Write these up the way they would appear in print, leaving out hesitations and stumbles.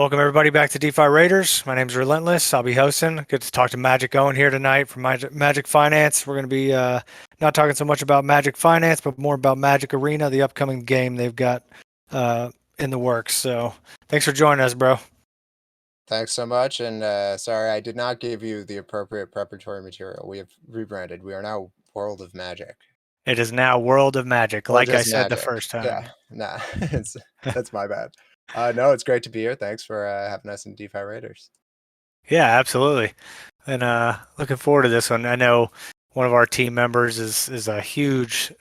Welcome everybody back to DeFi Raiders. My name's Relentless. I'll be hosting. Good to talk to Magik Owen here tonight from Magic Finance. We're going to be not talking so much about Magic Finance, but more about Magic Arena, the upcoming game they've got in the works. So thanks for joining us, bro. Thanks so much, and sorry I did not give you the appropriate preparatory material. We have rebranded. We are now World of Magic, It is now World of Magic, or like I just said the Magic. first time. Yeah, nah, that's my bad. No, it's great to be here. Thanks for having us in DeFi Raiders. Yeah, absolutely. And looking forward to this one. I know one of our team members is a huge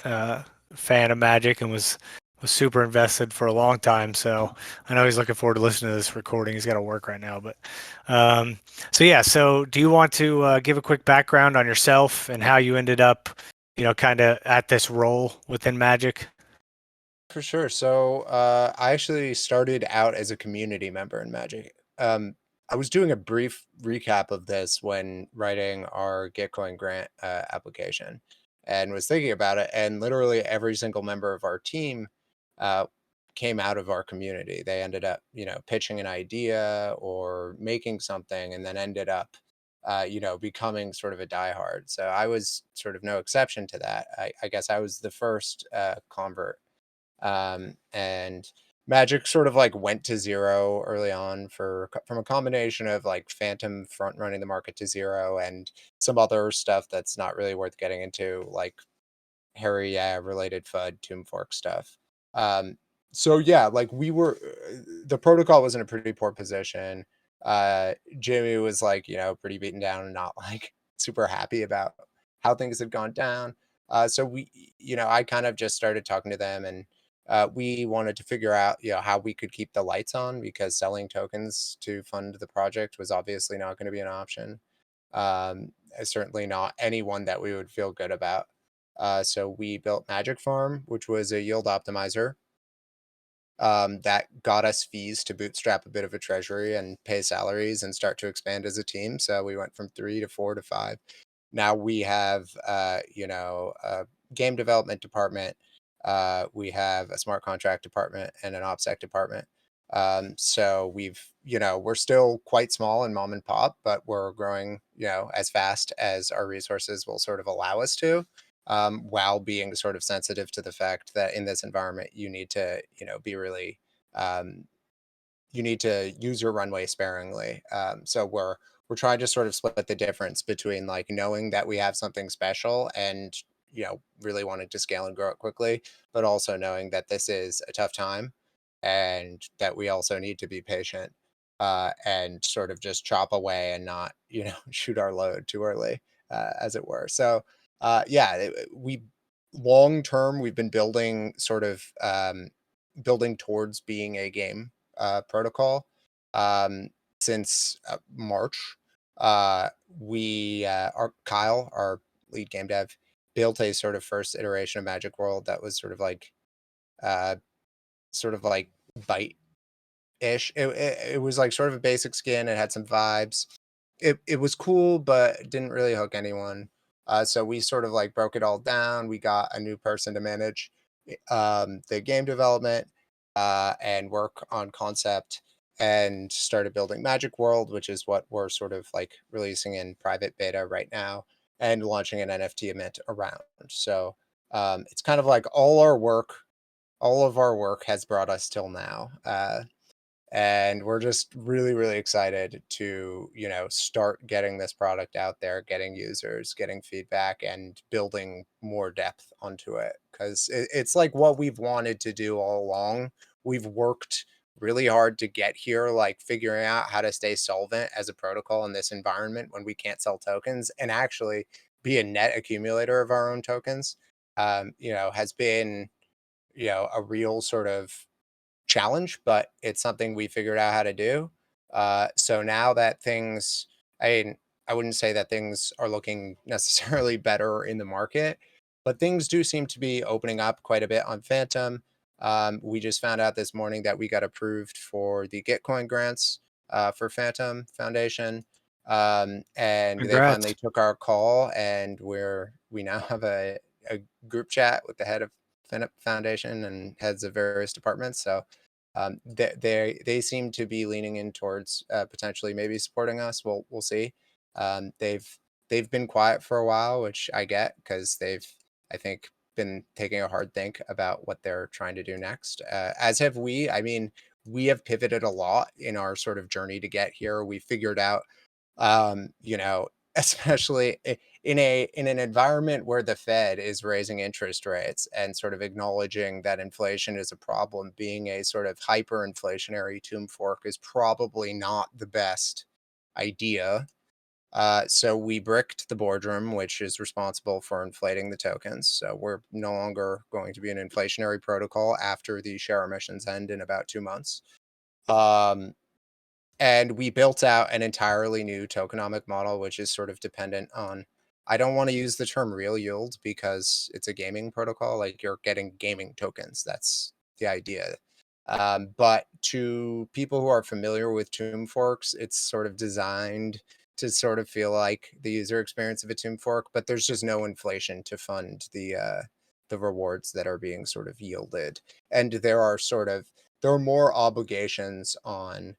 fan of Magic and was super invested for a long time. So I know he's looking forward to listening to this recording. He's got to work right now, but um, so yeah. So do you want to give a quick background on yourself and how you ended up, kind of at this role within Magic? For sure. So I actually started out as a community member in Magic. I was doing a brief recap of this when writing our Gitcoin grant application and was thinking about it. And literally every single member of our team uh, came out of our community. They ended up, pitching an idea or making something and then ended up, becoming sort of a diehard. So I was sort of no exception to that. I guess I was the first convert, and Magic sort of like went to zero early on from a combination of like Phantom front running the market to zero and some other stuff that's not really worth getting into, like Harry related FUD Tomb Fork stuff. Um, so yeah, like the protocol was in a pretty poor position. Jimmy was like, pretty beaten down and not like super happy about how things had gone down. So I kind of just started talking to them, and we wanted to figure out, how we could keep the lights on, because selling tokens to fund the project was obviously not going to be an option. Certainly not anyone that we would feel good about. So we built Magic Farm, which was a yield optimizer that got us fees to bootstrap a bit of a treasury and pay salaries and start to expand as a team. So we went from 3 to 4 to 5. Now we have, a game development department. We have a smart contract department and an OPSEC department. So we're still quite small and mom and pop, but we're growing, as fast as our resources will sort of allow us to, while being sort of sensitive to the fact that in this environment, you need to, be really, um, you need to use your runway sparingly. So we're trying to sort of split the difference between like knowing that we have something special and, really wanting to scale and grow it quickly, but also knowing that this is a tough time and that we also need to be patient, and sort of just chop away and not, shoot our load too early, as it were. So yeah, we long term we've been building sort of, building towards being a game protocol, um, since March. Our Kyle, our lead game dev, built a sort of first iteration of Magic World that was uh, sort of like bite ish. It was like sort of a basic skin. It had some vibes. It was cool, but didn't really hook anyone. So we sort of like broke it all down. We got a new person to manage the game development, and work on concept, and started building Magic World, which is what we're sort of like releasing in private beta right now and launching an NFT mint around. So it's kind of like all of our work has brought us till now. And we're just really, really excited to, start getting this product out there, getting users, getting feedback, and building more depth onto it, because it's like what we've wanted to do all along. We've worked really hard to get here, like figuring out how to stay solvent as a protocol in this environment when we can't sell tokens and actually be a net accumulator of our own tokens. Has been, a real sort of challenge, but it's something we figured out how to do. So now that I mean, I wouldn't say that things are looking necessarily better in the market, but things do seem to be opening up quite a bit on Phantom. We just found out this morning that we got approved for the Gitcoin grants for Phantom Foundation. And they finally Congrats. took our call, and we now have a group chat with the head of Foundation and heads of various departments. So They seem to be leaning in towards potentially maybe supporting us. We'll see. They've been quiet for a while, which I get because they've, I think, been taking a hard think about what they're trying to do next. As have we. I mean, we have pivoted a lot in our sort of journey to get here. We figured out, you know, especially in an environment where the Fed is raising interest rates and sort of acknowledging that inflation is a problem, being a sort of hyperinflationary tomb fork is probably not the best idea. So we bricked the boardroom, which is responsible for inflating the tokens. So we're no longer going to be an inflationary protocol after the share emissions end in about 2 months. Um, and we built out an entirely new tokenomic model, which is sort of dependent on, I don't want to use the term real yield because it's a gaming protocol. Like you're getting gaming tokens. That's the idea. But to people who are familiar with Tomb Forks, it's sort of designed to sort of feel like the user experience of a Tomb Fork, but there's just no inflation to fund the rewards that are being sort of yielded. And there are more obligations on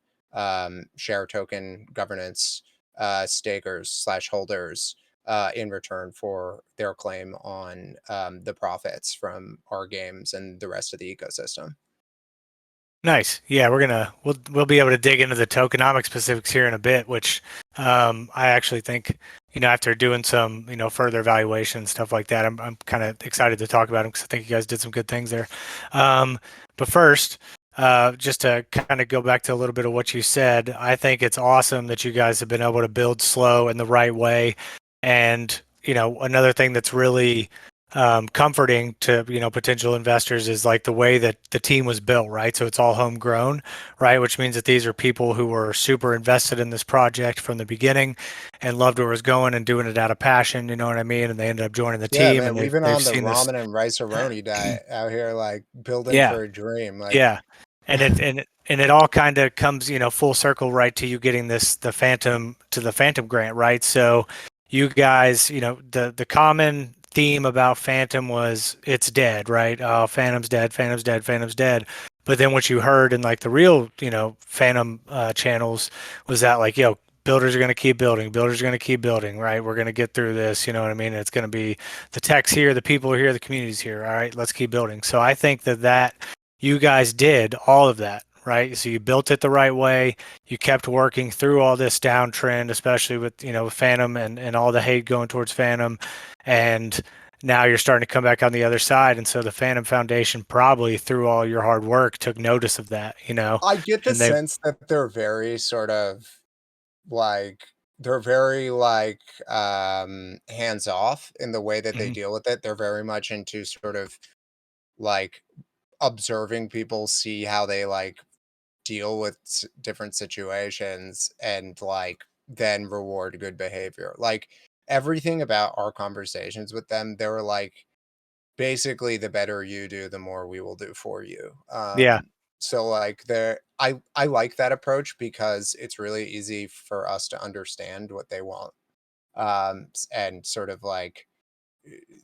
share token governance stakers slash holders in return for their claim on the profits from our games and the rest of the ecosystem. Nice. Yeah, we'll be able to dig into the tokenomic specifics here in a bit, which I actually think, after doing some, further evaluation stuff like that, I'm kind of excited to talk about them because I think you guys did some good things there. But first, just to kind of go back to a little bit of what you said, I think it's awesome that you guys have been able to build slow in the right way. And, another thing that's really comforting to potential investors is like the way that the team was built, right? So it's all homegrown, right? Which means that these are people who were super invested in this project from the beginning and loved where it was going and doing it out of passion. You know what I mean? And they ended up joining the Yeah, team, and man, we've been they've on the seen this. ramen and rice-a-roni diet out here, like building Yeah, for a dream. Like, yeah, and it all kind of comes, full circle, right, to you getting the Phantom grant, right? So you guys, the common theme about Phantom was it's dead, right? Oh, Phantom's dead, Phantom's dead, Phantom's dead. But then what you heard in like the real, Phantom channels was that like, builders are going to keep building, builders are going to keep building, right? We're going to get through this, you know what I mean? It's going to be the tech's here, the people are here, the community's here. All right, let's keep building. So I think that you guys did all of that, right? So you built it the right way. You kept working through all this downtrend, especially with, Phantom and all the hate going towards Phantom. And now you're starting to come back on the other side. And so the Phantom Foundation probably through all your hard work took notice of that, I get the and they, sense that they're very sort of like they're very like hands off in the way that they Mhm. deal with it. They're very much into sort of like observing people, see how they like deal with different situations and like then reward good behavior. Like everything about our conversations with them, they were like, basically, the better you do, the more we will do for you. Yeah, So like there, I like that approach because it's really easy for us to understand what they want. And sort of like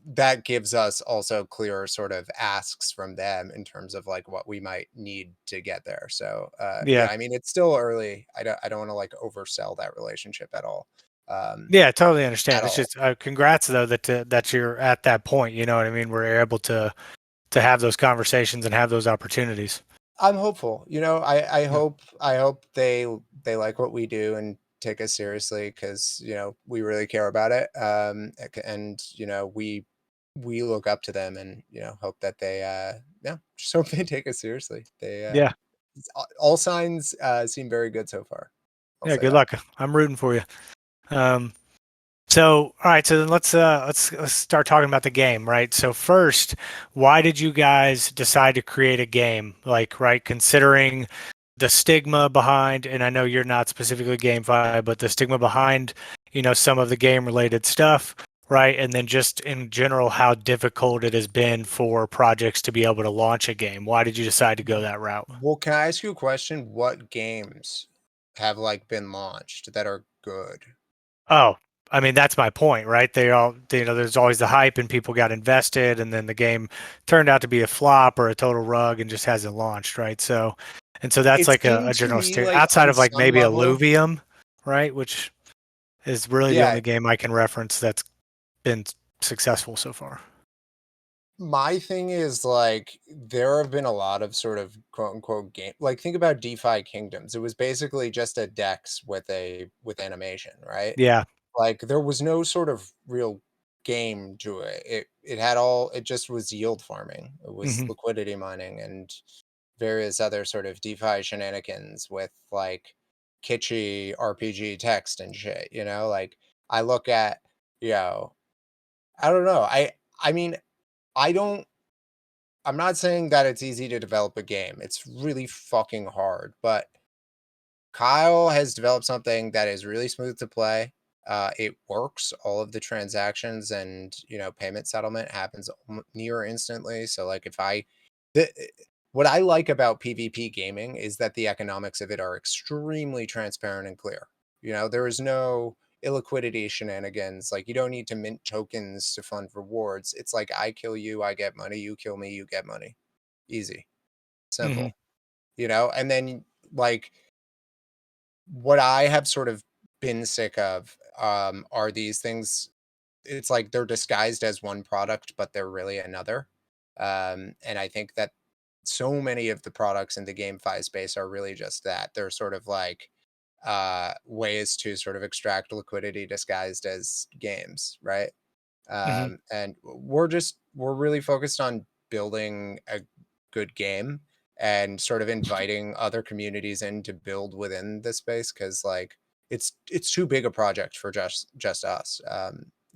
that gives us also clearer sort of asks from them in terms of like what we might need to get there. So yeah. yeah, I mean it's still early. I don't want to like oversell that relationship at all. Um Yeah, totally at understand. It's all. just congrats though that you're at that point. You know what I mean? We're able to have those conversations and have those opportunities. I'm hopeful. I Yeah. hope they like what we do and take us seriously because we really care about it. And we look up to them and hope that they yeah, just hope they take us seriously. They Yeah. all signs seem very good so far. I'll Yeah. say Good that. luck. I'm rooting for you. Um, So, all right, so then let's start talking about the game, right? So first, why did you guys decide to create a game? Like, right, considering the stigma behind, and I know you're not specifically GameFi, but the stigma behind, some of the game related stuff, right? And then just in general, how difficult it has been for projects to be able to launch a game. Why did you decide to go that route? Well, can I ask you a question? What games have like been launched that are good? Oh, I mean, that's my point, right? They all, there's always the hype and people got invested, and then the game turned out to be a flop or a total rug and just hasn't launched, right? So, and so that's It like seemed a to general me steer like outside on of like some maybe level, Illuvium, right? Which is really the yeah, only game I can reference that's been successful so far. my thing is like there have been a lot of sort of quote unquote game, like think about DeFi Kingdoms. It was basically just a DEX with animation, right? Yeah. Like there was no sort of real game to it. It had all, it just was yield farming. It was Hmm. liquidity mining and various other sort of DeFi shenanigans with like kitschy RPG text and shit, you know? Like I look at, you know, I don't know. I mean, I don't I'm not saying that it's easy to develop a game. It's really fucking hard, but Kyle has developed something that is really smooth to play. It works. All of the transactions and payment settlement happens near instantly. So like if I, the, what I like about PvP gaming is that the economics of it are extremely transparent and clear. There is no illiquidity shenanigans. Like you don't need to mint tokens to fund rewards. It's like I kill you, I get money. You kill me, you get money. Easy, Hmm. simple. And then like what I have sort of been sick of are these things. It's like they're disguised as one product, but they're really another. And I think that so many of the products in the GameFi space are really just that. They're sort of like ways to sort of extract liquidity disguised as games, right? Hmm. And we're really focused on building a good game and sort of inviting other communities in to build within the space because like it's too big a project for just us.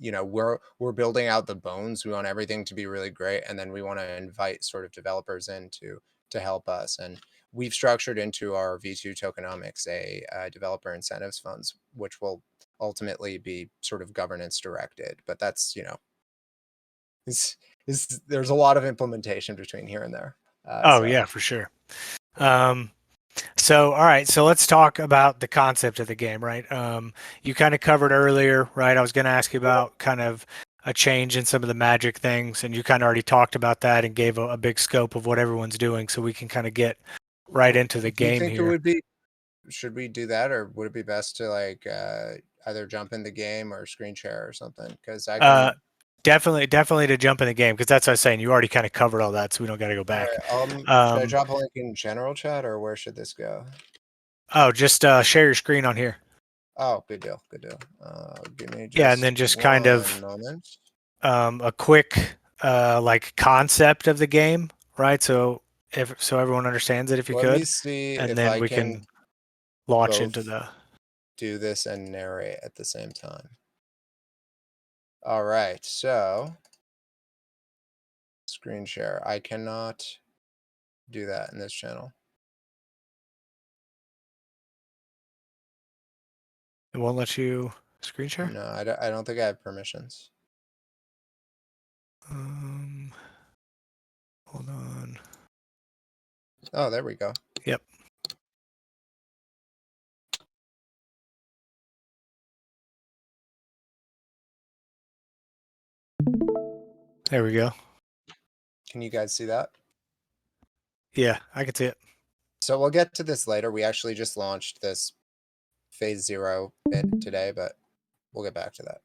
We're building out the bones. We want everything to be really great, and then we want to invite sort of developers in to help us. And we've structured into our V2 tokenomics a developer incentives funds, which will ultimately be sort of governance directed. But that's is there's a lot of implementation between here and there. Oh So yeah, for sure. Um, So, all right, so let's talk about the concept of the game, right? You kind of covered earlier, right? I was going to ask you about kind of a change in some of the magic things, and you kind of already talked about that and gave a big scope of what everyone's doing, so we can kind of get right into the do you game think it here. would be should we do that, or would it be best to like either jump in the game or screen share or something? Because I Uh, can. definitely to jump in the game, because that's what I was saying. You already kind of covered all that, so we don't got to go All back. right. Should I Um, drop a link in general chat, or where should this go? oh, just share your screen on here. Oh, good deal. Good deal. Give me Yeah, and then just just kind one of moment. a quick like concept of the game, right? So if so everyone understands it if you Let me could, see and if then I we can can launch into both the do this and narrate at the same time. All right. So screen share. I cannot do that in this channel. it won't let you screen share. No, I don't think I have permissions. Um, hold on. Oh, there we go. Yep, there we go. Can you guys see that? Yeah, I can see it. So we'll get to this later. We actually just launched this phase 0 bit today, but we'll get back to that.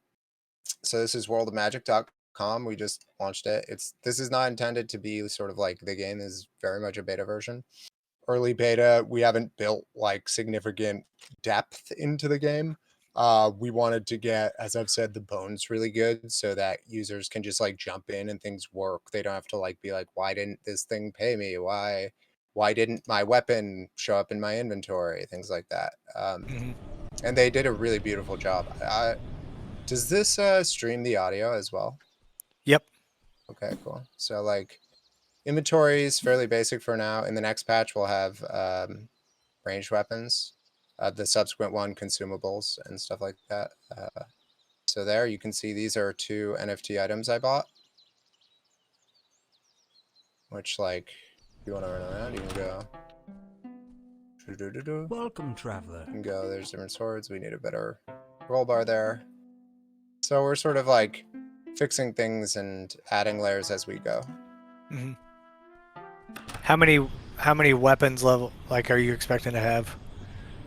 So this is worldofmagic.com. We just launched it. This is not intended to be sort of like the game. Is very much a beta version. Early beta, we haven't built like significant depth into the game. We wanted to get, as I've said, the bones really good so that users can just like jump in and things work. They don't have to like be like, why didn't this thing pay me? Why didn't my weapon show up in my inventory? Things like that. Hmm. And they did a really beautiful job. Does this stream the audio as well? Yep. Okay, cool. So like inventory is fairly basic for now. In the next patch, we'll have ranged weapons, the subsequent one consumables and stuff like that. So there you can see these are 2 NFT items I bought, which like if you want to run around, you can go. You Welcome, traveler. can go. There's different swords. We need a better roll bar there. So we're sort of like fixing things and adding layers as we go. Hmm. How many weapons level like are you expecting to have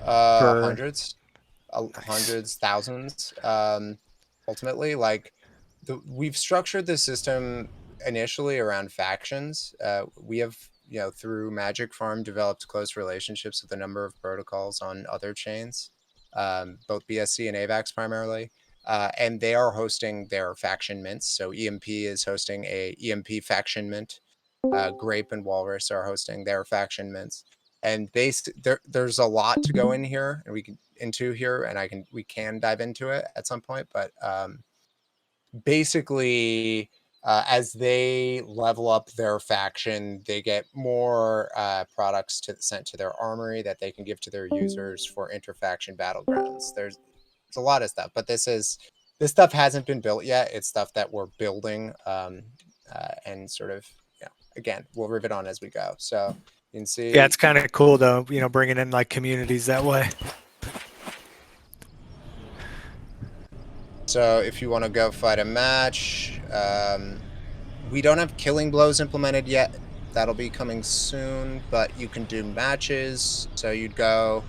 for? Hundreds, Nice. hundreds, thousands. Ultimately, like we've structured the system initially around factions. We have, through Magic Farm, developed close relationships with a number of protocols on other chains, both BSC and AVAX primarily. And they are hosting their faction mints. So EMP is hosting a EMP faction mint. Grape and Walrus are hosting their faction mints, and there's a lot to go in here, and we can dive into it at some point. But basically, as they level up their faction, they get more products sent to their armory that they can give to their users for interfaction battlegrounds. It's a lot of stuff, but this stuff hasn't been built yet. It's stuff that we're building, and sort of, again, we'll rivet on as we go. So you can Yeah, see. it's kind of cool though, bringing in like communities that way. So if you want to go fight a match, we don't have killing blows implemented yet. That'll be coming soon, but you can do matches. So you'd go,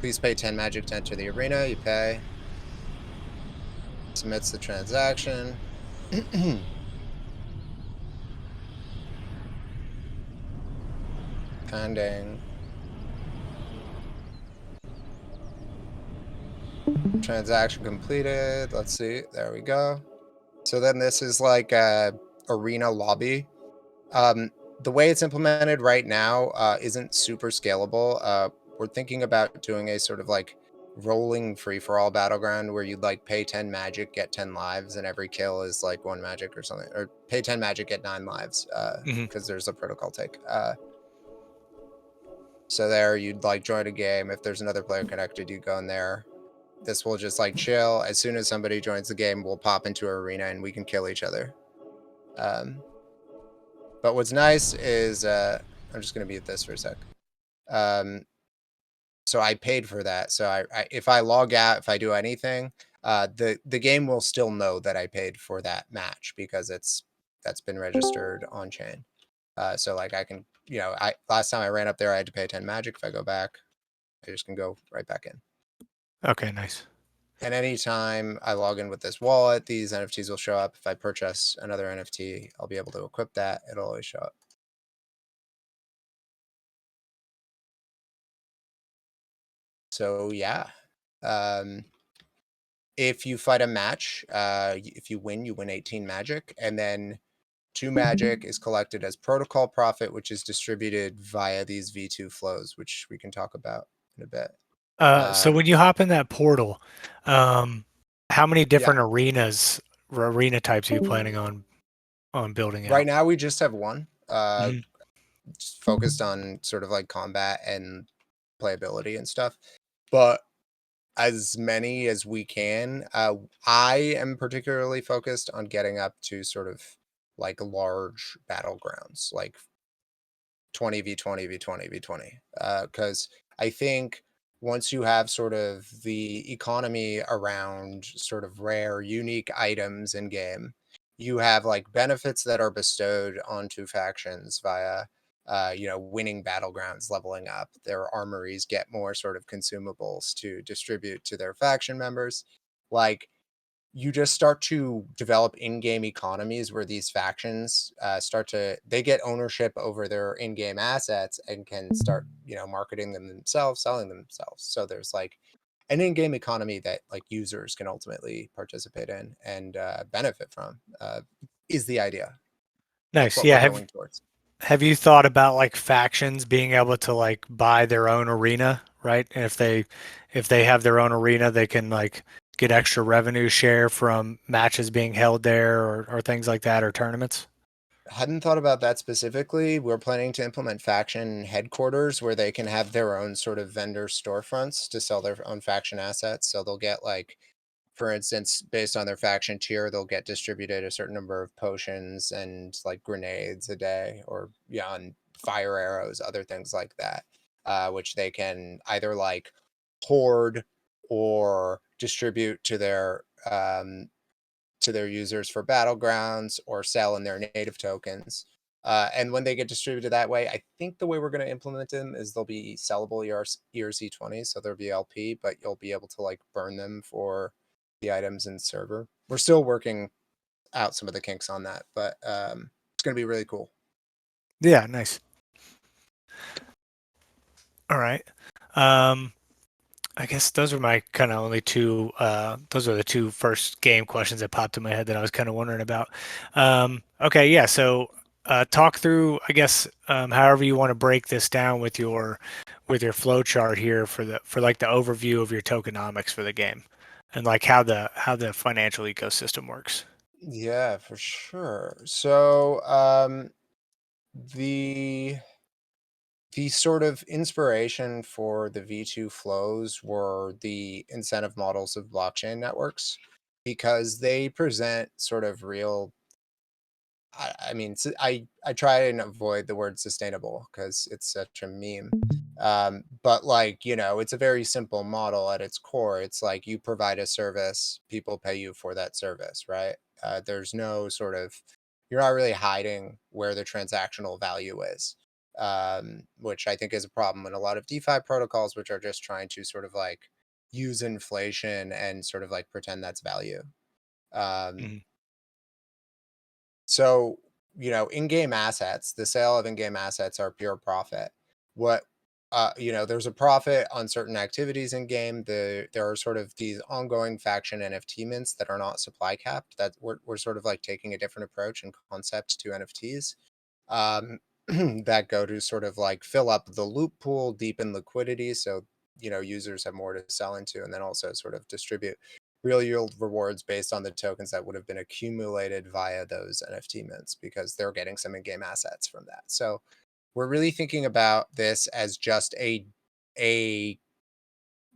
please pay 10 magic to enter the arena. You pay, submits the transaction. Pending. Transaction completed. Let's see. There we go. So then this is like a arena lobby. The way it's implemented right now isn't super scalable. We're thinking about doing a sort of like rolling free-for-all battleground where you'd like pay 10 magic, get 10 lives, and every kill is like 1 magic or something. Or pay 10 magic, get 9 lives, Hmm. because there's a protocol take. So there you'd like join a game. If there's another player connected, you go in there. This will just like chill. As soon as somebody joins the game, we'll pop into our arena and we can kill each other. But what's nice is I'm just going to mute this for a sec. So I paid for that. So if I log out, if I do anything, the game will still know that I paid for that match because that's been registered on chain. So like I can, I last time I ran up there, I had to pay 10 magic. If I go back, I just can go right back in. Okay, nice. And anytime I log in with this wallet, these NFTs will show up. If I purchase another NFT, I'll be able to equip that. It'll always show up. So yeah. If you fight a match, if you win 18 magic, and then 2 magic is collected as protocol profit, which is distributed via these V2 flows, which we can talk about in a bit. So when you hop in that portal, how many Yeah. different arena types are you planning on building Right out? now we just have one, Mhm. focused on sort of like combat and playability and stuff. But as many as we can. I am particularly focused on getting up to sort of like large battlegrounds, like 20v20 v20 v20, because I think once you have sort of the economy around sort of rare unique items in game, you have like benefits that are bestowed onto factions via winning battlegrounds, leveling up their armories, get more sort of consumables to distribute to their faction members. Like, you just start to develop in-game economies where these factions they get ownership over their in-game assets and can start marketing them themselves, selling them themselves. So there's like an in-game economy that like users can ultimately participate in and benefit from, is the idea. That's Nice. what we're Yeah. going towards. Have you thought about like factions being able to like buy their own arena, right? And if they have their own arena, they can like get extra revenue share from matches being held there or things like that or tournaments. Hadn't thought about that specifically. We're planning to implement faction headquarters where they can have their own sort of vendor storefronts to sell their own faction assets. So they'll get like, for instance, based on their faction tier, they'll get distributed a certain number of potions and like grenades a day, or and fire arrows, other things like that, which they can either like hoard or distribute to their to their users for battlegrounds or sell in their native tokens. And when they get distributed that way, I think the way we're going to implement them is they'll be sellable ERC20s, so there'll be LP, but you'll be able to like burn them for the items in server. We're still working out some of the kinks on that, but it's going to be really cool. Yeah, nice. All right. I guess those are my kind of only two. Those are the two first game questions that popped in my head that I was kind of wondering about. Okay, yeah. So, talk through, I guess, however you want to break this down with your flow chart here for like the overview of your tokenomics for the game, and like how the financial ecosystem works. Yeah, for sure. So the sort of inspiration for the V2 flows were the incentive models of blockchain networks because they present sort of real. I mean, I try and avoid the word sustainable because it's such a meme. But like, it's a very simple model at its core. It's like you provide a service, people pay you for that service, right? There's no sort of, you're not really hiding where the transactional value is, which I think is a problem in a lot of DeFi protocols, which are just trying to sort of like use inflation and sort of like pretend that's value. Um, Mhm. So, in-game assets, the sale of in-game assets are pure profit. What there's a profit on certain activities in game. There are sort of these ongoing faction NFT mints that are not supply capped. That we're sort of like taking a different approach and concept to NFTs. Um, that go to sort of like fill up the loop pool, deepen liquidity, so users have more to sell into, and then also sort of distribute real yield rewards based on the tokens that would have been accumulated via those NFT mints because they're getting some in-game assets from that. So we're really thinking about this as just a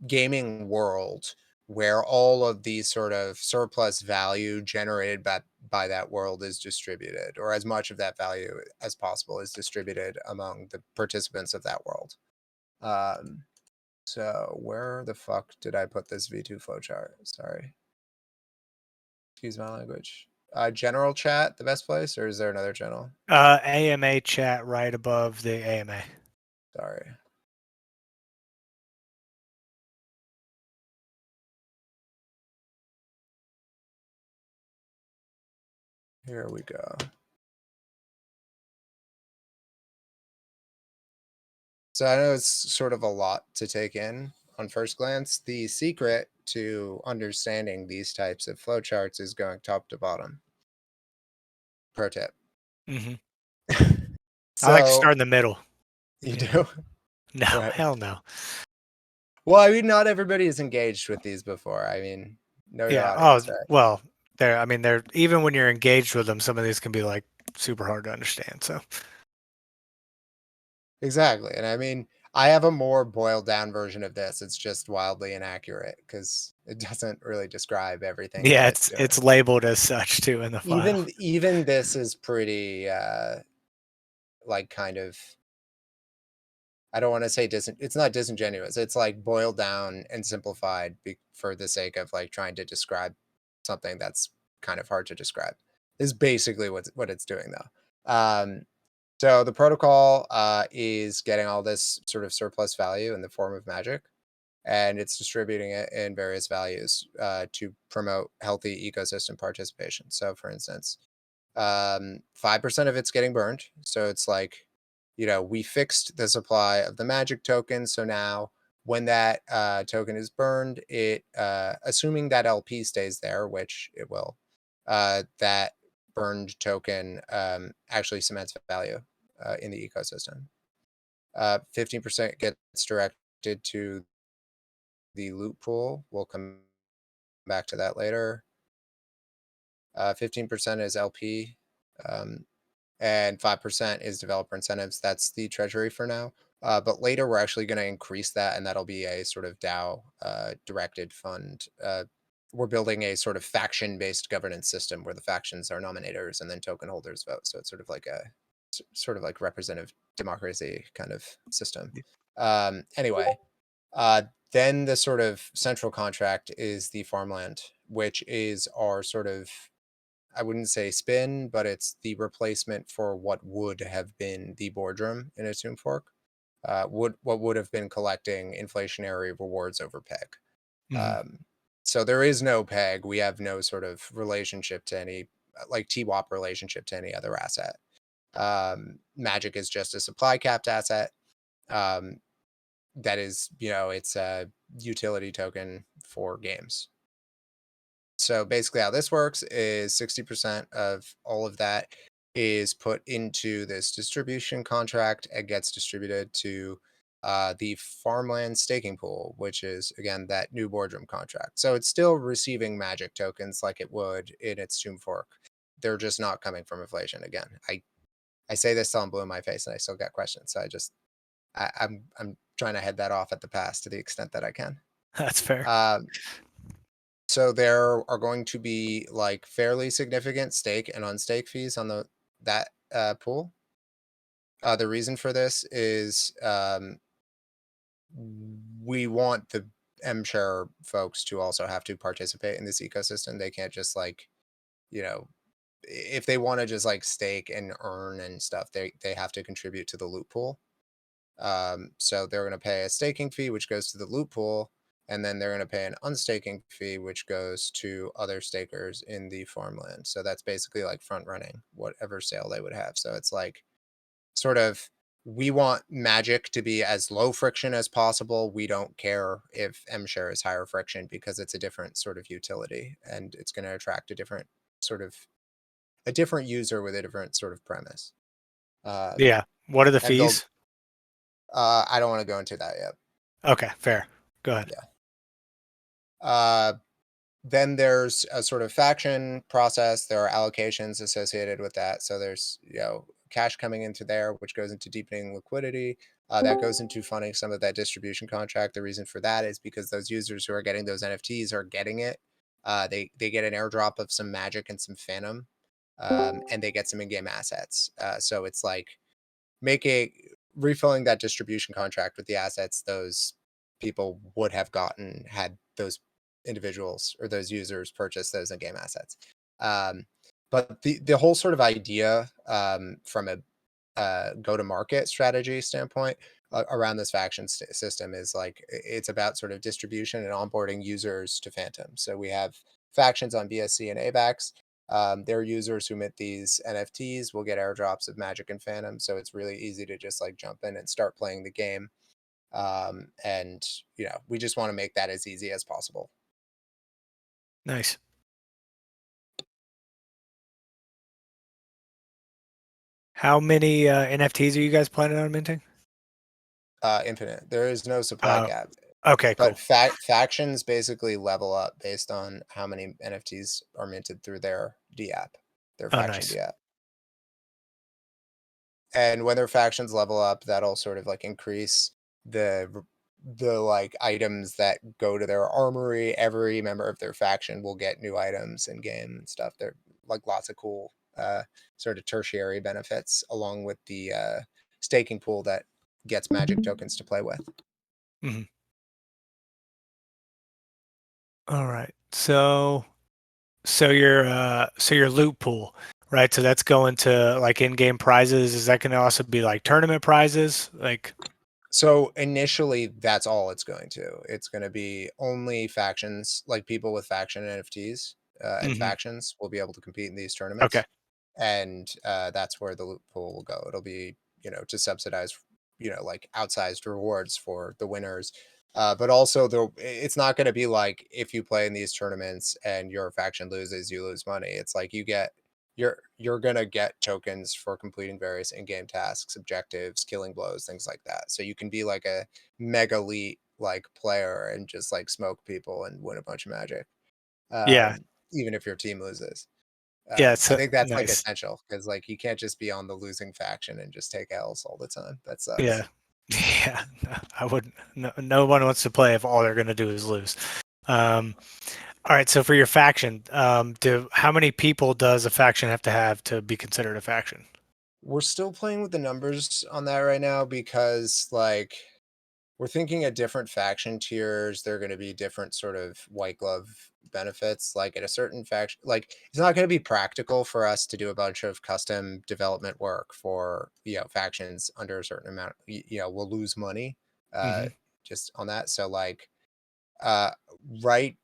gaming world where all of the sort of surplus value generated by that world is distributed, or as much of that value as possible is distributed among the participants of that world. Um, so where the fuck did I put this V2 flowchart? Sorry. Excuse my language. General chat, the best place, or is there another channel? AMA chat right above the AMA. Sorry. Here we go. So I know it's sort of a lot to take in on first glance. The secret to understanding these types of flowcharts is going top to bottom. Pro tip. Hmm. I like to So start in the middle. you You know, do? no, Right. hell no. Well, I mean, not everybody is engaged with these before. I mean, know your Yeah. Oh, audience, right? well, they're, I mean, they're, even when you're engaged with them, some of these can be like super hard to understand. So, Exactly. And I mean, I have a more boiled down version of this. It's just wildly inaccurate because it doesn't really describe everything that yeah, it's it's doing. labeled as such too in the file. Even this is pretty like kind of, I don't want to say it's not disingenuous. It's like boiled down and simplified for the sake of like trying to describe something that's kind of hard to describe. Is basically what it's doing though. So the protocol is getting all this sort of surplus value in the form of magic, and it's distributing it in various values to promote healthy ecosystem participation. So, for instance, 5% of it's getting burned. So it's like, we fixed the supply of the magic token. So now when that token is burned, assuming that LP stays there, which it will, that burned token actually cements value in the ecosystem. 15% gets directed to the loot pool. We'll come back to that later. 15% is LP. And 5% is developer incentives. That's the treasury for now. But later, we're actually going to increase that, and that'll be a sort of DAO directed fund. We're building a sort of faction based governance system where the factions are nominators and then token holders vote. So it's sort of like sort of like representative democracy kind of system. Anyway, uh, then the sort of central contract is the farmland, which is our sort of I wouldn't say spin, but it's the replacement for what would have been the boardroom in a Tomb Fork. What would have been collecting inflationary rewards over peg. Mhm. Um, so there is no peg. We have no sort of relationship to any like TWAP relationship to any other asset. Magic is just a supply capped asset. Um, that is, it's a utility token for games. So basically, how this works is 60% of all of that is put into this distribution contract and gets distributed to the farmland staking pool, which is again that new boardroom contract. So it's still receiving magic tokens like it would in its Tomb Fork. They're just not coming from inflation. Again, I say this till I'm blue in my face and I still get questions. So I'm trying to head that off at the pass to the extent that I can. That's fair. Um, so there are going to be like fairly significant stake and unstake fees on that pool. The reason for this is we want the M-share folks to also have to participate in this ecosystem. They can't just like, you know, if they want to just like stake and earn and stuff, they have to contribute to the loot pool. So they're going to pay a staking fee, which goes to the loot pool, and then they're going to pay an unstaking fee, which goes to other stakers in the farmland. So that's basically like front running whatever sale they would have. So it's like sort of we want magic to be as low friction as possible. We don't care if M-share is higher friction because it's a different sort of utility and it's going to attract a different user with a different sort of premise. Um, Yeah. What are the and they'll fees? I don't want to go into that yet. Okay, fair. Go ahead. Yeah. Uh, then there's a sort of faction process. There are allocations associated with that. So there's, cash coming into there, which goes into deepening liquidity. That goes into funding some of that distribution contract. The reason for that is because those users who are getting those NFTs are getting it. They get an airdrop of some magic and some phantom, and they get some in-game assets. So it's like making refilling that distribution contract with the assets those people would have gotten had those individuals or those users purchase those in-game assets. But the whole sort of idea from a go-to-market strategy standpoint around this faction system is like it's about sort of distribution and onboarding users to Phantom. So we have factions on BSC and ABAX. Their users who mint these NFTs will get airdrops of Magic and Phantom. So it's really easy to just like jump in and start playing the game. And we just want to make that as easy as possible. Nice. How many NFTs are you guys planning on minting? Infinite. There is no supply Oh, cap. okay, But cool. factions basically level up based on how many NFTs are minted through their D app, their Oh, faction nice. D app. And when their factions level up, that'll sort of like increase the like items that go to their armory. Every member of their faction will get new items in game and stuff. They're like lots of cool sort of tertiary benefits along with the staking pool that gets magic tokens to play with. Mhm. All right. So your loot pool, right? So that's going to like in-game prizes. Is that going to also be like tournament prizes? Like, So initially, that's all it's going to. It's going to be only factions, like people with faction NFTs and mhm. factions will be able to compete in these Okay. tournaments, and that's where the loot pool will go. It'll be to subsidize like outsized rewards for the winners, but also it's not going to be like if you play in these tournaments and your faction loses, you lose money. It's like you're gonna get tokens for completing various in-game tasks, objectives, killing blows, things like that. So you can be like a mega elite like player and just like smoke people and win a bunch of magic, Yeah. even if your team loses. Yeah. It's I think that's like nice. essential because like you can't just be on the losing faction and just take L's all the time. That Yeah. sucks. Yeah. No, I wouldn't. No one wants to play if all they're going to do is lose. Um, all right. So for your faction, how many people does a faction have to be considered a faction? We're still playing with the numbers on that right now because like we're thinking at different faction tiers, they're going to be different sort of white glove benefits. Like at a certain faction, like it's not going to be practical for us to do a bunch of custom development work for factions under a certain amount. We'll lose money uh, Hmm. just on that. So like uh, right,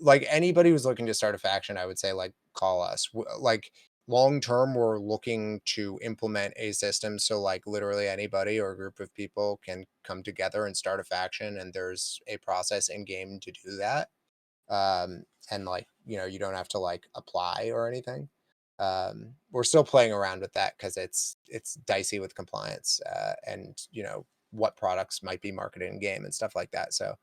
like anybody who's looking to start a faction, I would say like call us. Like long term, we're looking to implement a system so like literally anybody or a group of people can come together and start a faction, and there's a process in game to do that. And like you don't have to like apply or anything. We're still playing around with that because it's dicey with compliance and what products might be marketed in game and stuff like that. So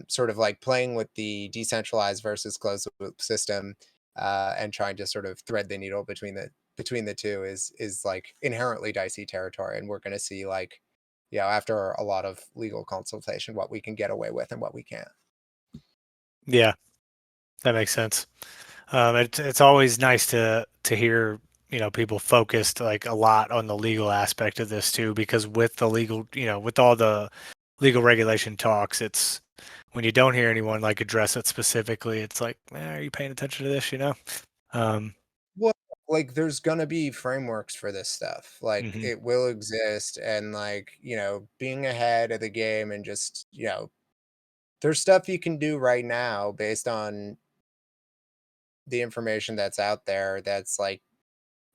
sort of like playing with the decentralized versus closed loop system and trying to sort of thread the needle between the two is like inherently dicey territory, and we're going to see like after a lot of legal consultation what we can get away with and what we can't. Yeah, that makes sense. It's always nice to hear people focused like a lot on the legal aspect of this too, because with the legal with all the legal regulation talks, it's when you don't hear anyone like address it specifically, it's like, are you paying attention to this? Um, Well, like there's gonna be frameworks for this stuff. Like hmm it will exist, and like, being ahead of the game and just, there's stuff you can do right now based on the information that's out there that's like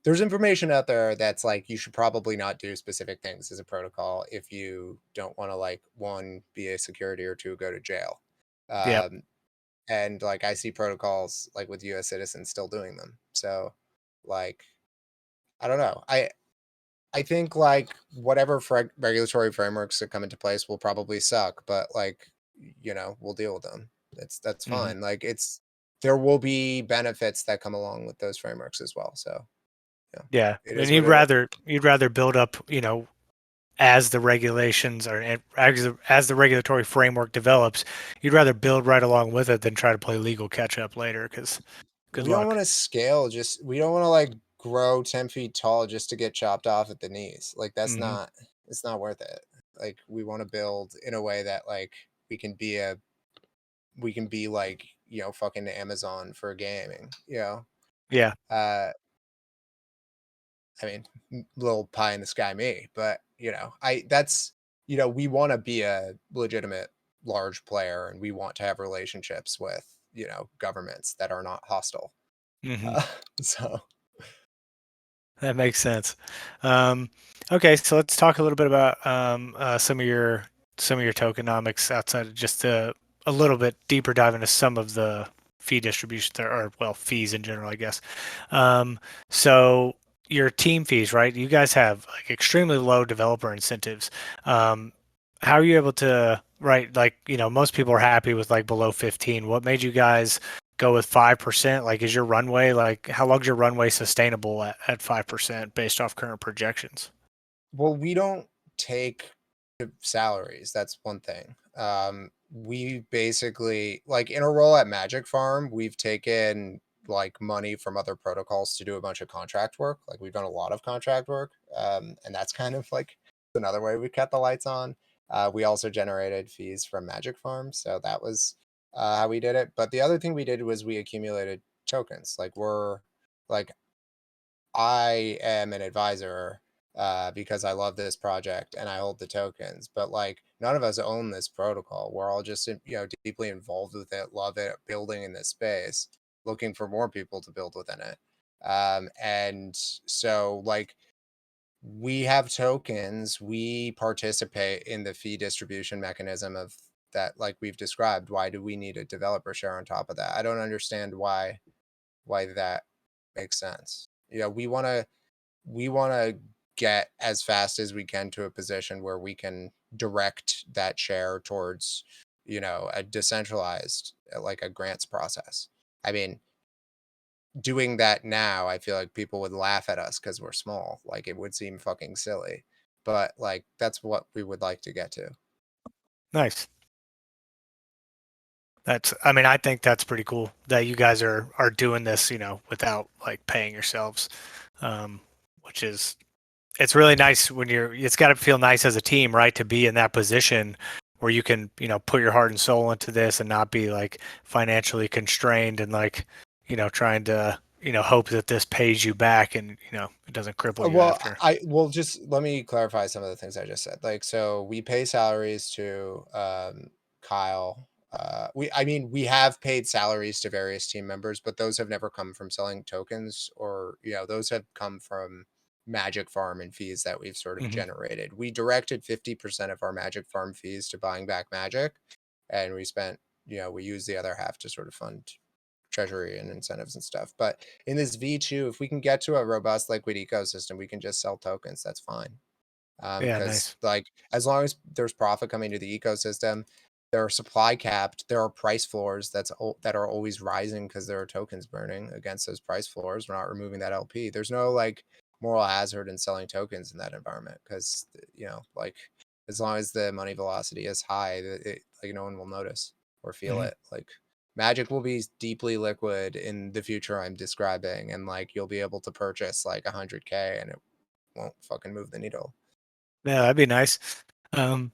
there's information out there that's like you should probably not do specific things as a protocol if you don't want to like one be a security or two go to jail. Yep. Um and like I see protocols like with US citizens still doing them. So like I don't know. I think like whatever regulatory frameworks that come into place will probably suck, but like we'll deal with them. That's hmm fine. Like there will be benefits that come along with those frameworks as well. So Yeah. it And is what it is. you'd rather build up, as the regulations or as the regulatory framework develops, you'd rather build right along with it than try to play legal catch up later. Because good We don't want luck. to scale. Just we don't want to like grow 10 feet tall just to get chopped off at the knees. Like that's Hmm. not. It's not worth it. Like we want to build in a way that like we can be a we can be like fucking Amazon for gaming. Yeah. Uh, I mean, little pie in the sky me, but I that's we want to be a legitimate large player, and we want to have relationships with governments that are not hostile. hmm Uh, so That makes sense. Um, okay, so let's talk a little bit about some of your tokenomics outside of just a little bit deeper dive into some of the fee distribution there, or well, fees in general, I guess. Um, so your team fees, right? You guys have like extremely low developer incentives. Um, how are you able to, right? Like, most people are happy with like below 15. What made you guys go with 5%? Like, is your runway, like, how long's your runway sustainable at 5% based off current projections? well, we don't take salaries. That's one thing. We basically like in a role at Magic Farm, we've taken like money from other protocols to do a bunch of contract work. Like we've done a lot of contract work, and that's kind of like another way we kept the lights on. We also generated fees from Magic Farm, so that was how we did it. But the other thing we did was we accumulated tokens. Like I am an advisor because I love this project and I hold the tokens. But like none of us own this protocol. We're all just deeply involved with it, love it, building in this space, looking for more people to build within it. And so like we have tokens, we participate in the fee distribution mechanism of that, like we've described. Why do we need a developer share on top of that? I don't understand why that makes sense. We want to get as fast as we can to a position where we can direct that share towards a decentralized like a grants process. I mean, doing that now, I feel like people would laugh at us because we're small. Like it would seem fucking silly, but like that's what we would like to get to. Nice. I mean, I think that's pretty cool that you guys are doing this, without like paying yourselves, um, which is it's really nice when it's got to feel nice as a team, right, to be in that position where you can, put your heart and soul into this and not be like financially constrained and like, trying to, hope that this pays you back and, it doesn't cripple you Well, after. I will just let me clarify some of the things I just said. Like, so we pay salaries to Kyle. I mean, we have paid salaries to various team members, but those have never come from selling tokens, or those have come from Magic Farm and fees that we've sort of Hmm. generated. We directed 50% of our Magic Farm fees to buying back Magic, and we spent, we used the other half to sort of fund treasury and incentives and stuff. But in this V2, if we can get to a robust liquid ecosystem, we can just sell tokens. That's fine. Yeah, Because nice. like as long as there's profit coming to the ecosystem, there are supply capped. There are price floors that are always rising because there are tokens burning against those price floors. We're not removing that LP. There's no like moral hazard in selling tokens in that environment because like as long as the money velocity is high, like no one will notice or feel Hmm. it. Like Magic will be deeply liquid in the future I'm describing, and like you'll be able to purchase like 100K and it won't fucking move the needle. Yeah, that'd be nice. Um,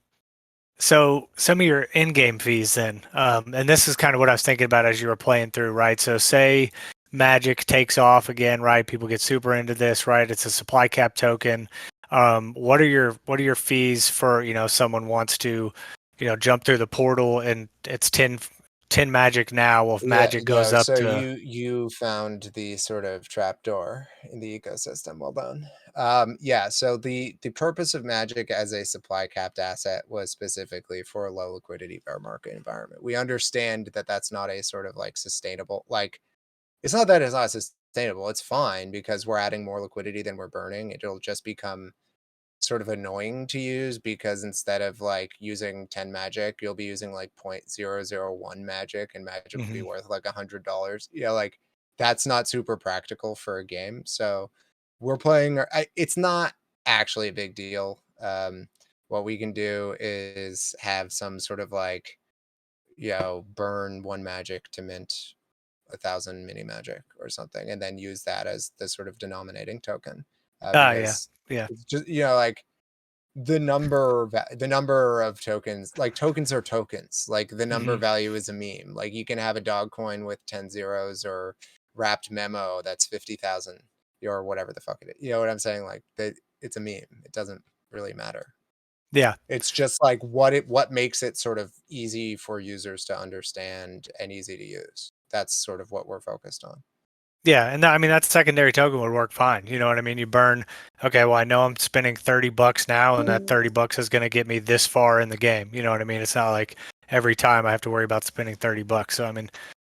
So some of your in-game fees then, and this is kind of what I was thinking about as you were playing through, right? So say Magic takes off again, right? People get super into this, right? It's a supply cap token. What are your fees for, someone wants to, jump through the portal and it's 10 Magic now. Well, if Yeah, Magic goes no. up So to, you found the sort of trapdoor in the ecosystem. Well done. Yeah. So the purpose of Magic as a supply capped asset was specifically for a low liquidity bear market environment. We understand that that's not a sort of like sustainable. Like it's not that it's not sustainable. It's fine because we're adding more liquidity than we're burning. It'll just become sort of annoying to use because instead of like using 10 magic, you'll be using like 0.001 magic and magic will be Mhm. worth like $100. Like that's not super practical for a game. So we're playing, it's not actually a big deal. What we can do is have some sort of like, burn one magic to mint 1,000 mini magic or something, and then use that as the sort of denominating token. Yeah, Because yeah. it's just, like the number of tokens, like tokens are tokens, like the number Hmm. value is a meme. Like you can have a dog coin with 10 zeros or wrapped memo that's 50,000 or whatever the fuck it is. You know what I'm saying? Like that it's a meme. It doesn't really matter. Yeah. It's just like what makes it sort of easy for users to understand and easy to use. That's sort of what we're focused on. Yeah, and I mean that secondary token would work fine. You know what I mean? You burn, okay, well I know I'm spending $30 now and that $30 is going to get me this far in the game. You know what I mean? It's not like every time I have to worry about spending $30. So I mean,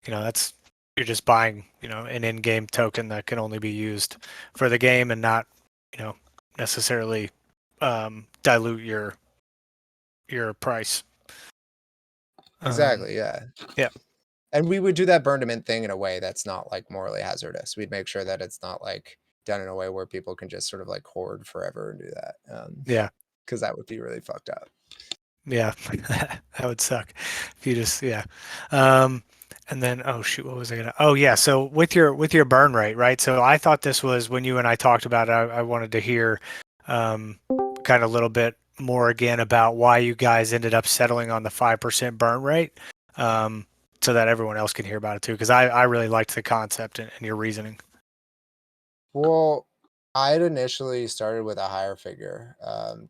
that's you're just buying, an in-game token that can only be used for the game and not, you know, necessarily dilute your price. Um, Exactly, yeah. yeah. And we would do that burn to mint thing in a way that's not like morally hazardous. We'd make sure that it's not like done in a way where people can just sort of like hoard forever and do that. Yeah. Because that would be really fucked up. Yeah, that would suck if you just yeah. Um, and then oh shoot, what was I gonna? Oh yeah, so with your burn rate, right? So I thought this was when you and I talked about it. I wanted to hear um, kind of a little bit more again about why you guys ended up settling on the 5% burn rate, um, so that everyone else can hear about it too. Because I really liked the concept and your reasoning. Well, I had initially started with a higher figure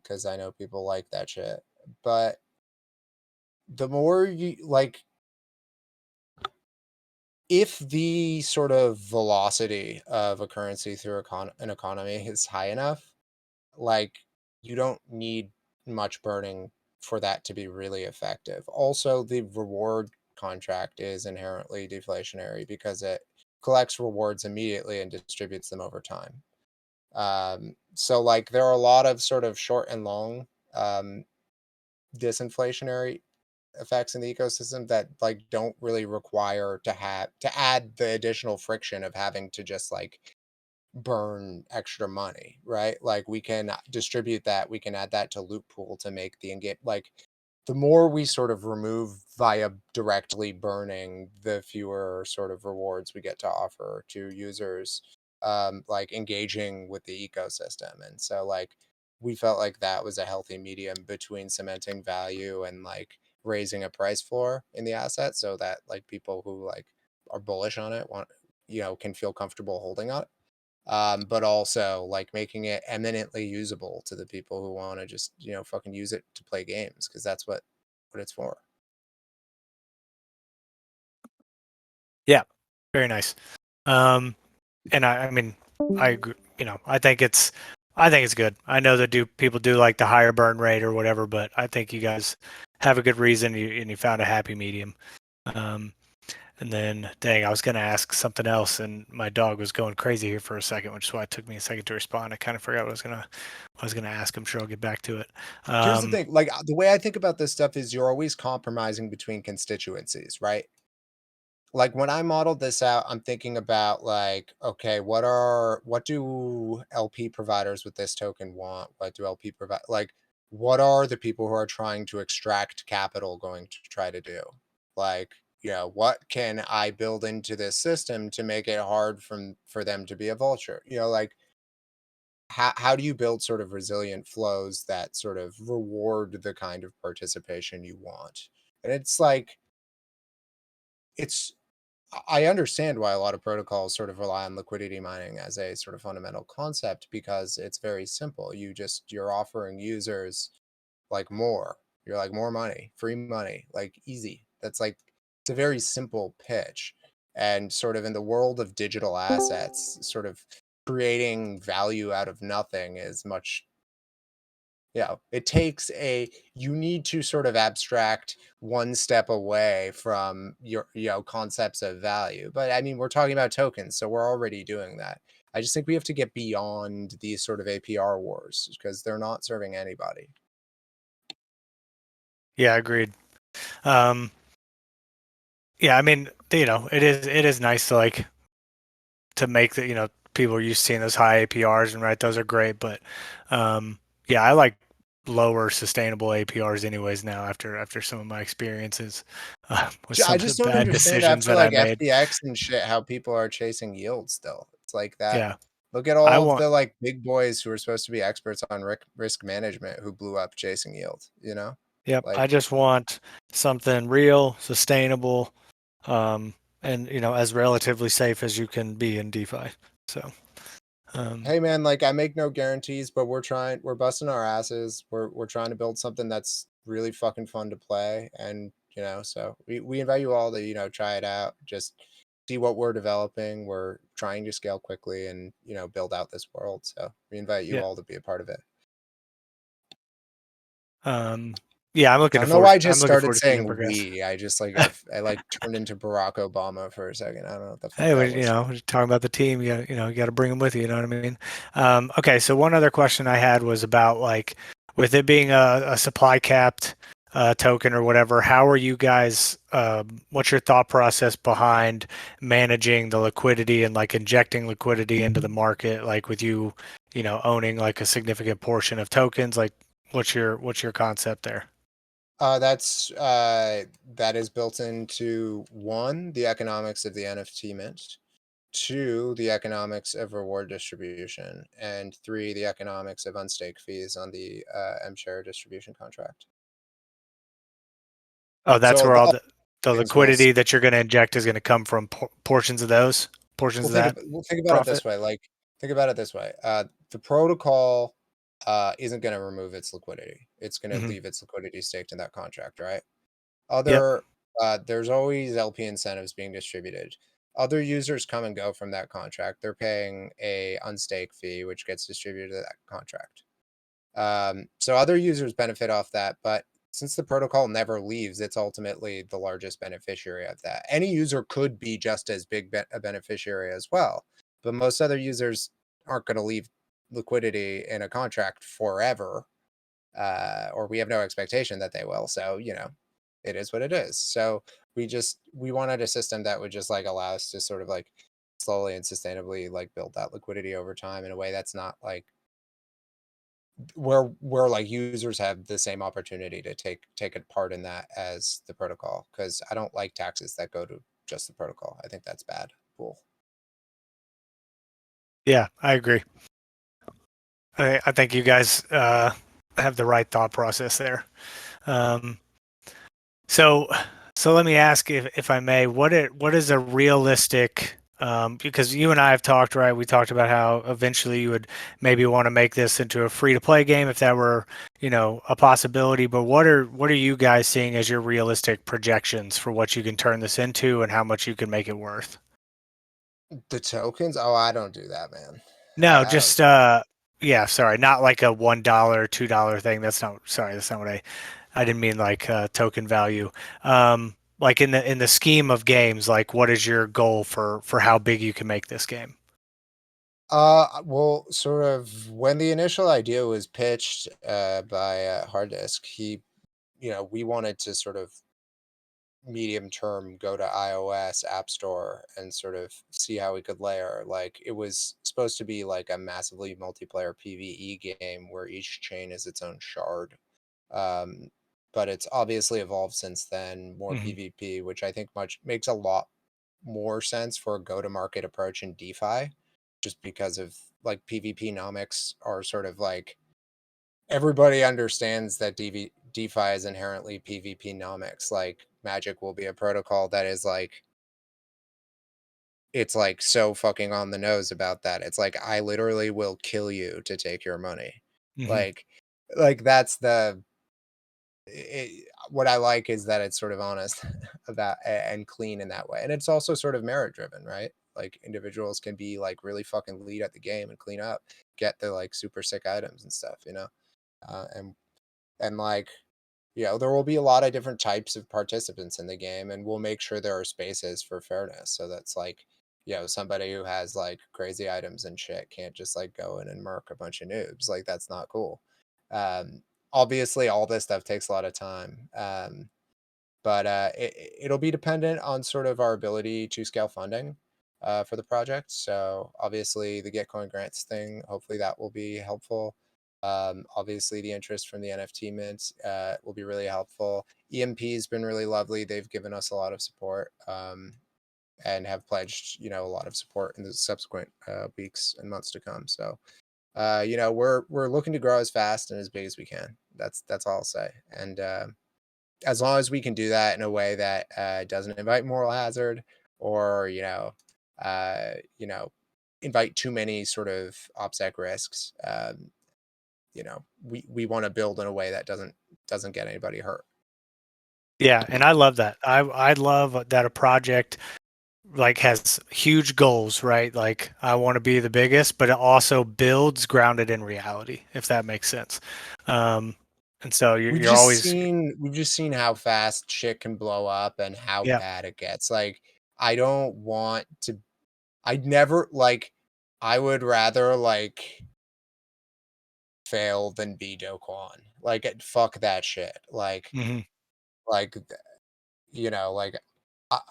because I know people like that shit. But the more you like, if the sort of velocity of a currency through an economy is high enough, like you don't need much burning for that to be really effective. Also, the reward contract is inherently deflationary because it collects rewards immediately and distributes them over time. So like there are a lot of sort of short and long um, disinflationary effects in the ecosystem that like don't really require to add the additional friction of having to just like burn extra money, right? Like we can distribute that, we can add that to loot pool to make the in-game like the more we sort of remove via directly burning, the fewer sort of rewards we get to offer to users like engaging with the ecosystem. And so like we felt like that was a healthy medium between cementing value and like raising a price floor in the asset so that like people who like are bullish on it want, can feel comfortable holding on it. But also like making it eminently usable to the people who want to just, fucking use it to play games because that's what it's for. Yeah, very nice. And I mean, I agree, I think it's good. I know that people do like the higher burn rate or whatever, but I think you guys have a good reason and you found a happy medium. Um, and then, dang, I was going to ask something else, and my dog was going crazy here for a second, which is why it took me a second to respond. I kind of forgot what I was gonna ask. I'm sure I'll get back to it. Here's the Um, thing, like the way I think about this stuff is you're always compromising between constituencies, right? Like when I modeled this out, I'm thinking about like, okay, what do LP providers with this token want? What do LP provide like what are the people who are trying to extract capital going to try to do? Like, what can I build into this system to make it hard for them to be a vulture? Like how do you build sort of resilient flows that sort of reward the kind of participation you want? And it's like it's I understand why a lot of protocols sort of rely on liquidity mining as a sort of fundamental concept because it's very simple. You're offering users like more. You're like more money, free money, like easy. That's like it's a very simple pitch. And sort of in the world of digital assets, sort of creating value out of nothing is much it takes you need to sort of abstract one step away from your, concepts of value. But I mean, we're talking about tokens, so we're already doing that. I just think we have to get beyond these sort of APR wars because they're not serving anybody. yeah, agreed. Um, yeah, I mean, it is nice to like to make the people are used to seeing those high APRs and right, those are great, but yeah, I like lower sustainable APRs anyways now after some of my experiences with some I of the just don't bad understand decisions after that I like made. FTX and shit how people are chasing yield still. It's like that. Yeah, Look at I all of want. the like big boys who are supposed to be experts on risk management who blew up chasing yield. Yep, I Like just want something real, sustainable, um, and as relatively safe as you can be in DeFi. So, um, hey man, like I make no guarantees, but we're busting our asses. We're trying to build something that's really fucking fun to play. And so we invite you all to, try it out. Just see what we're developing. We're trying to scale quickly and, build out this world. So we invite you yeah, all to be a part of it. um, yeah, I don't know why I just I'm looking started forward to seeing it saying progress. we. I just like I like turned into Barack Obama for a second. I don't know what the fuck Hey, that was. we're talking about the team. You got to bring them with you. You know what I mean? Okay, so one other question I had was about like with it being a supply capped token or whatever. How are you guys? What's your thought process behind managing the liquidity and like injecting liquidity into the market? Like with you, owning like a significant portion of tokens. Like, what's your concept there? That is built into one, the economics of the NFT mint, two, the economics of reward distribution, and three, the economics of unstake fees on the M share distribution contract. Oh, that's So where all all the things will liquidity that you're going to inject is going to come from portions of portions of that we'll think about it profit. this way. Like think about it this way. The protocol isn't going to remove its liquidity. It's going to Hmm. leave its liquidity staked in that contract, right? Yep. Other there's always LP incentives being distributed. Other users come and go from that contract. They're paying a unstake fee, which gets distributed to that contract. So other users benefit off that, but since the protocol never leaves, it's ultimately the largest beneficiary of that. Any user could be just as big a beneficiary as well, but most other users aren't going to leave liquidity in a contract forever, or we have no expectation that they will. So it is what it is. So we wanted a system that would just like allow us to sort of like slowly and sustainably like build that liquidity over time in a way that's not like where like users have the same opportunity to take a part in that as the protocol, because I don't like taxes that go to just the protocol. I think that's bad. Cool. Yeah, I agree. I think you guys have the right thought process there. Um, so, so let me ask, if I may, what is a realistic, because you and I have talked, right? We talked about how eventually you would maybe want to make this into a free to play game if that were, a possibility. But what are you guys seeing as your realistic projections for what you can turn this into and how much you can make it worth? The tokens? Oh, I don't do that, man. No, I don't just do that. yeah, sorry, not like a $1, $2 thing. That's not what I didn't mean like token value. Like in the scheme of games, like what is your goal for how big you can make this game? Well, sort of when the initial idea was pitched by Hard Disk, we wanted to sort of medium term go to iOS App Store and sort of see how we could layer. Like it was supposed to be like a massively multiplayer PvE game where each chain is its own shard. Um, but it's obviously evolved since then, more Hmm. PvP, which I think much makes a lot more sense for a go to market approach in DeFi, just because of like PvP nomics are sort of like everybody understands that DeFi is inherently PvP nomics. Like Magic will be a protocol that is like it's like so fucking on the nose about that. It's like I literally will kill you to take your money. Hmm. Like like that's the what I like is that it's sort of honest about and clean in that way. And it's also sort of merit driven, right? Like individuals can be like really fucking lead at the game and clean up, get the like super sick items and stuff, you know? And like there will be a lot of different types of participants in the game, and we'll make sure there are spaces for fairness. So that's like, somebody who has like crazy items and shit can't just like go in and murk a bunch of noobs. Like that's not cool. Um, Obviously, all this stuff takes a lot of time. But it'll be dependent on sort of our ability to scale funding for the project. So obviously the Gitcoin grants thing, hopefully that will be helpful. Obviously the interest from the NFT mint will be really helpful. EMP has been really lovely. They've given us a lot of support and have pledged, a lot of support in the subsequent weeks and months to come. So, we're looking to grow as fast and as big as we can. That's all I'll say. And as long as we can do that in a way that doesn't invite moral hazard or uh, you know invite too many sort of opsec risks, we want to build in a way that doesn't get anybody hurt. Yeah, and I love that. I love that a project like has huge goals, right? Like I want to be the biggest, but it also builds grounded in reality, if that makes sense. Um, and so you're always, We've just seen how fast shit can blow up and how yeah. bad it gets. Like I don't want to. I'd never like. I would rather like fail than be Do Kwon. Like, fuck that shit. Hmm. Like, like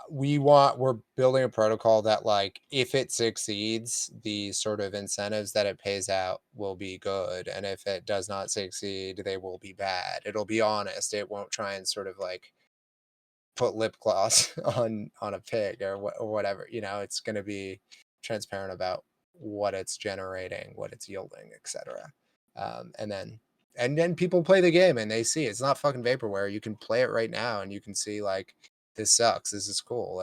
we're building a protocol that like if it succeeds, the sort of incentives that it pays out will be good, and if it does not succeed, they will be bad. It'll be honest. It won't try and sort of like put lip gloss on a pig or whatever. It's going to be transparent about what it's generating, what it's yielding, etc. And then people play the game and they see it's not fucking vaporware. You can play it right now and you can see like this sucks. This is cool.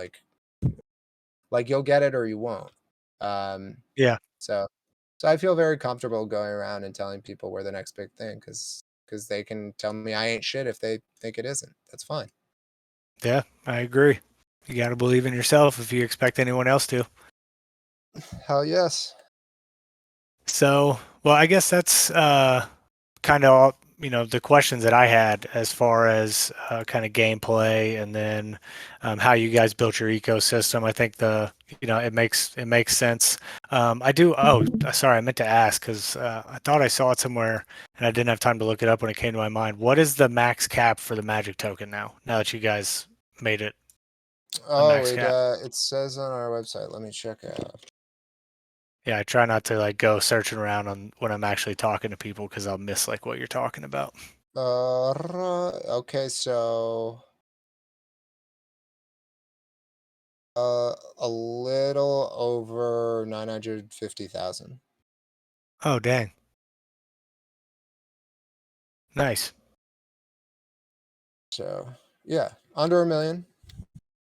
Like you'll get it or you won't. Um, Yeah. so so I feel very comfortable going around and telling people we're the next big thing because they can tell me I ain't shit if they think it isn't. That's fine. Yeah, I agree. You got to believe in yourself if you expect anyone else to. Hell yes. So, well, I guess that's kind of the questions that I had as far as kind of gameplay and then how you guys built your ecosystem. I think it makes sense. I do. Oh, sorry, I meant to ask because I thought I saw it somewhere and I didn't have time to look it up when it came to my mind. What is the max cap for the Magic token now? Now that you guys made it a Oh, max it cap. it says on our website. Let me check it out. Yeah, I try not to like go searching around on when I'm actually talking to people because I'll miss like what you're talking about. Okay, so a little over 950,000. Oh, dang. Nice. So yeah, under a million.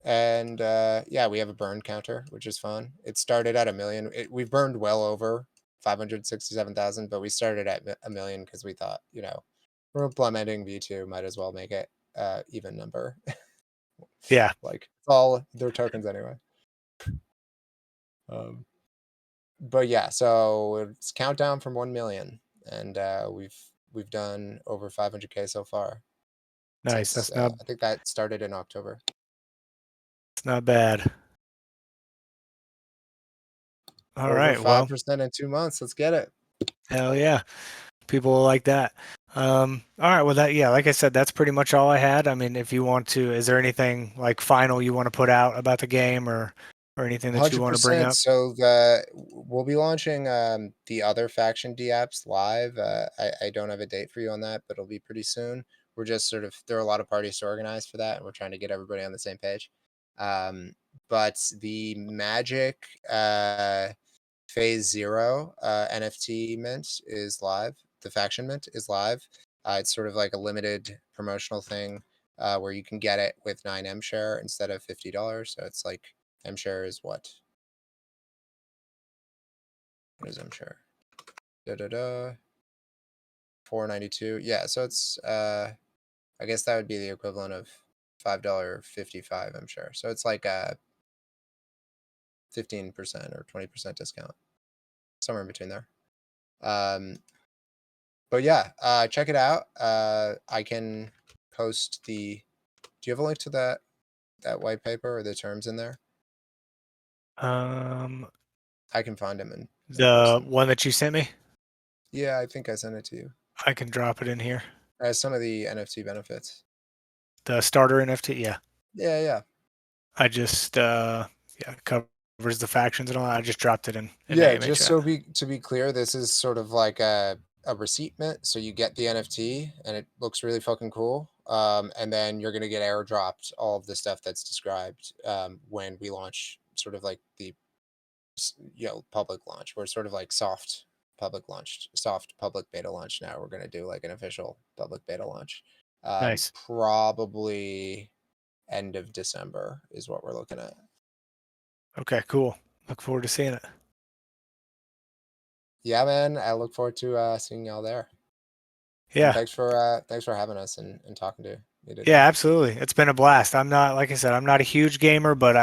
And yeah, we have a burn counter, which is fun. It started at a million. We've burned well over 567,000, but we started at a million because we thought, we're implementing V2, might as well make it even number. Yeah. Like it's all their tokens anyway. Um, but yeah, so it's countdown from 1 million, and we've done over 500K so far Nice. since That's not I think that started in October. it's not bad. All Over right. Well, 5% in 2 months. Let's get it. hell yeah. People will like that. All right. Well, that, yeah, like I said, that's pretty much all I had. I mean, if you want to, is there anything like final you want to put out about the game or anything that you want to bring 100%. up? So we'll be launching the other faction D-apps live. I don't have a date for you on that, but it'll be pretty soon. We're just sort of there are a lot of parties to organize for that, and we're trying to get everybody on the same page. But the Magic Phase Zero NFT mint is live. The faction mint is live. It's sort of like a limited promotional thing where you can get it with 9M share instead of $50. So it's like M share is what? What is M share? Da da da. 492. Yeah, so it's I guess that would be the equivalent of $5.55 M share. So it's like a 15% or 20% discount. Somewhere in between there. But yeah, check it out. I can post the do you have a link to that white paper or the terms in there? Um, I can find them and post the them. one that you sent me, Yeah, I think I sent it to you. I can drop it in here. Some of the NFT benefits. The starter NFT, yeah. Yeah, yeah. I just yeah, it covers the factions and all that. I just dropped it in the Yeah, AMA just chat. so to be clear, this is sort of like a receipt mint. So you get the NFT and it looks really fucking cool. And then you're gonna get airdropped all of the stuff that's described when we launch sort of like the public launch. We're sort of like soft public beta launch now. We're gonna do like an official public beta launch. Nice. Probably end of December is what we're looking at. Okay, cool. Look forward to seeing it. Yeah, man. I look forward to seeing y'all there. And Yeah. thanks for having us and talking to me today. Yeah, absolutely. It's been a blast. I'm not, like I said, I'm not a huge gamer, but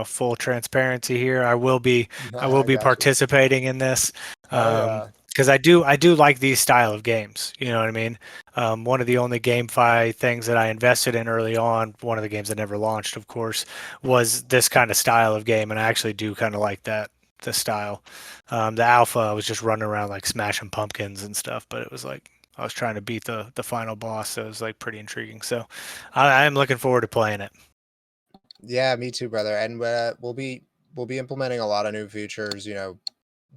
full transparency here. I will I be got you. participating in this, Hell yeah. because I do like these style of games. You know what I mean? One of the only GameFi things that I invested in early on, one of the games that never launched, of course, was this kind of style of game, and I actually do kind of like the style. The alpha, I was just running around like smashing pumpkins and stuff, but it was like I was trying to beat the final boss, so it was like pretty intriguing. So I'm looking forward to playing it. Yeah, me too, brother. And we'll be implementing a lot of new features,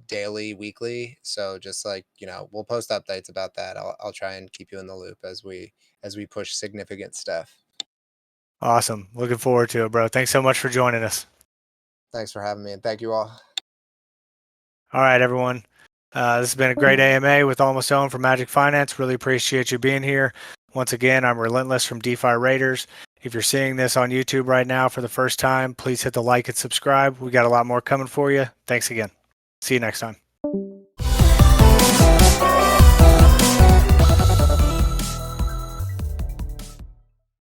daily, weekly. So just like, we'll post updates about that. I'll try and keep you in the loop as we push significant stuff. Awesome. Looking forward to it, bro. Thanks so much for joining us. Thanks for having me and thank you all. All right, everyone. This has been a great AMA with Almost Own from Magic Finance. Really appreciate you being here. Once again, I'm Relentless from DeFi Raiders. If you're seeing this on YouTube right now for the first time, please hit the like and subscribe. We got a lot more coming for you. Thanks again. See you next time.